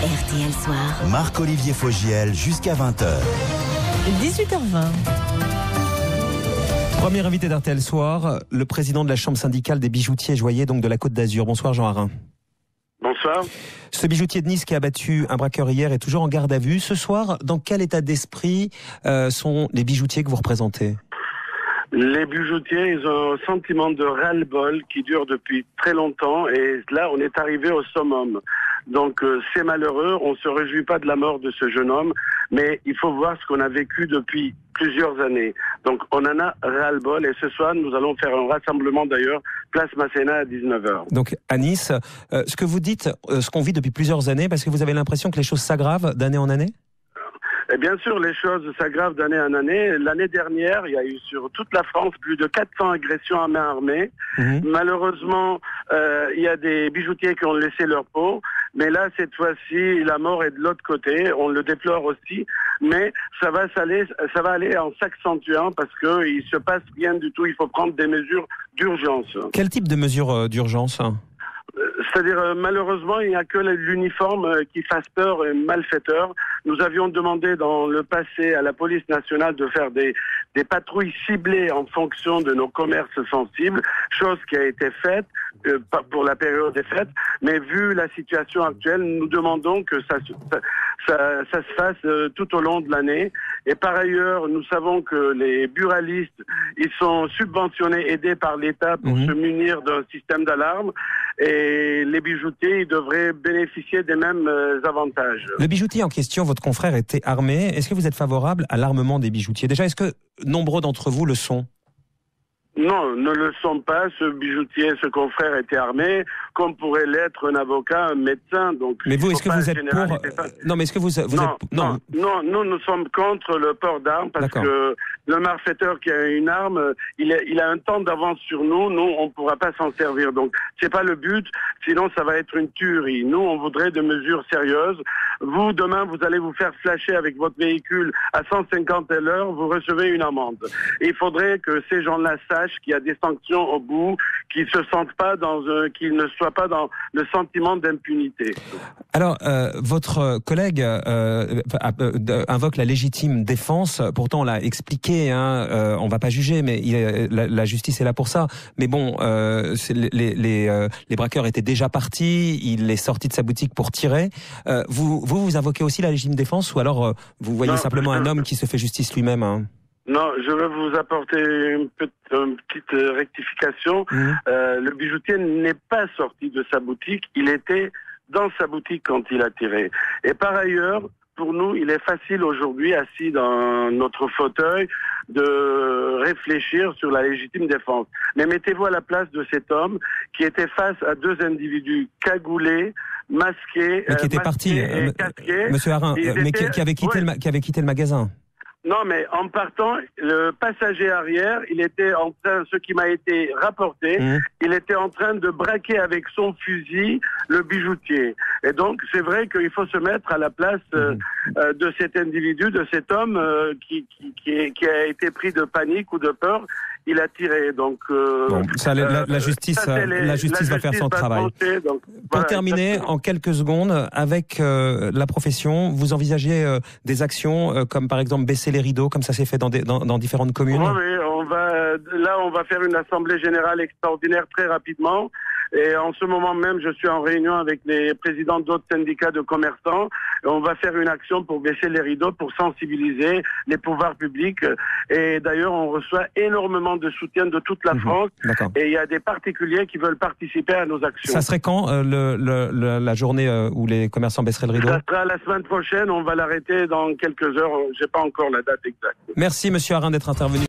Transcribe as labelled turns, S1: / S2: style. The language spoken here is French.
S1: RTL Soir.
S2: Marc-Olivier Fogiel jusqu'à 20h.
S3: 18h20.
S4: Premier invité d'RTL Soir, le président de la Chambre syndicale des bijoutiers et joailliers donc de la Côte d'Azur. Bonsoir Jean Harin.
S5: Bonsoir.
S4: Ce bijoutier de Nice qui a abattu un braqueur hier est toujours en garde à vue. Ce soir, dans quel état d'esprit sont les bijoutiers que vous représentez ?
S5: Les bijoutiers, ils ont un sentiment de ras-le-bol qui dure depuis très longtemps et là, on est arrivé au summum. Donc, c'est malheureux, on se réjouit pas de la mort de ce jeune homme, mais il faut voir ce qu'on a vécu depuis plusieurs années. Donc, on en a ras-le-bol et ce soir, nous allons faire un rassemblement d'ailleurs, place Masséna à 19h.
S4: Donc, à Nice, ce que vous dites, ce qu'on vit depuis plusieurs années, parce que vous avez l'impression que les choses s'aggravent d'année en année ?
S5: Et bien sûr, les choses s'aggravent d'année en année. L'année dernière, il y a eu sur toute la France plus de 400 agressions à main armée. Malheureusement, il y a des bijoutiers qui ont laissé leur peau. Mais là, cette fois-ci, la mort est de l'autre côté. On le déplore aussi. Mais ça va aller en s'accentuant parce qu'il se passe rien du tout. Il faut prendre des mesures d'urgence.
S4: Quel type de mesures d'urgence ?
S5: C'est-à-dire, malheureusement, il n'y a que l'uniforme qui fasse peur et malfaiteur. Nous avions demandé dans le passé à la police nationale de faire des patrouilles ciblées en fonction de nos commerces sensibles, chose qui a été faite pour la période des fêtes. Mais vu la situation actuelle, nous demandons que ça se fasse tout au long de l'année. Et par ailleurs, nous savons que les buralistes, ils sont subventionnés, aidés par l'État pour se munir d'un système d'alarme. Et les bijoutiers, ils devraient bénéficier des mêmes avantages.
S4: Le bijoutier en question, votre confrère était armé. Est-ce que vous êtes favorable à l'armement des bijoutiers ? Déjà, est-ce que nombreux d'entre vous le sont ?
S5: Non, ne le sont pas. Ce bijoutier, ce confrère était armé, comme pourrait l'être un avocat, un médecin. Donc,
S4: mais vous, est-ce que vous êtes pour Non, mais est-ce que vous êtes
S5: non, nous sommes contre le port d'armes parce que le malfaiteur qui a une arme, il a un temps d'avance sur nous. Nous, on ne pourra pas s'en servir. Donc, c'est pas le but. Sinon, ça va être une tuerie. Nous, on voudrait des mesures sérieuses. Vous, demain, vous allez vous faire flasher avec votre véhicule à 150 à l'heure. Vous recevez une amende. Et il faudrait que ces gens-là sachent qu'il y a des sanctions au bout, qu'ils ne soient pas dans le sentiment d'impunité.
S4: Alors, votre collègue invoque la légitime défense. Pourtant, on l'a expliqué. On va pas juger, mais la justice est là pour ça. Mais bon, les braqueurs étaient déjà partis. Il est sorti de sa boutique pour tirer. Vous invoquez aussi la légitime défense, ou alors vous voyez simplement un homme qui se fait justice lui-même
S5: Non, je vais vous apporter une petite rectification. Le bijoutier n'est pas sorti de sa boutique, il était dans sa boutique quand il a tiré. Et par ailleurs, pour nous, il est facile aujourd'hui, assis dans notre fauteuil, de réfléchir sur la légitime défense. Mais mettez-vous à la place de cet homme qui était face à deux individus cagoulés, masqués,
S4: mais qui était parti, Monsieur Harin, mais qui avait quitté le magasin.
S5: Non, mais en partant, le passager arrière, il était en train, ce qui m'a été rapporté, il était en train de braquer avec son fusil le bijoutier. Et donc, c'est vrai qu'il faut se mettre à la place de cet individu, de cet homme qui a été pris de panique ou de peur. Il a tiré. Donc,
S4: la justice va faire son travail. Pour terminer, en quelques secondes, avec la profession, vous envisagez des actions comme par exemple baisser les rideaux, comme ça s'est fait dans différentes communes?
S5: Oui, on va faire une assemblée générale extraordinaire très rapidement. Et en ce moment même, je suis en réunion avec les présidents d'autres syndicats de commerçants. Et on va faire une action pour baisser les rideaux, pour sensibiliser les pouvoirs publics. Et d'ailleurs, on reçoit énormément de soutien de toute la France. Et il y a des particuliers qui veulent participer à nos actions.
S4: Ça serait quand la journée où les commerçants baisseraient le rideau?
S5: Ça sera la semaine prochaine. On va l'arrêter dans quelques heures. J'ai pas encore la date exacte.
S4: Merci, Monsieur Harin, d'être intervenu.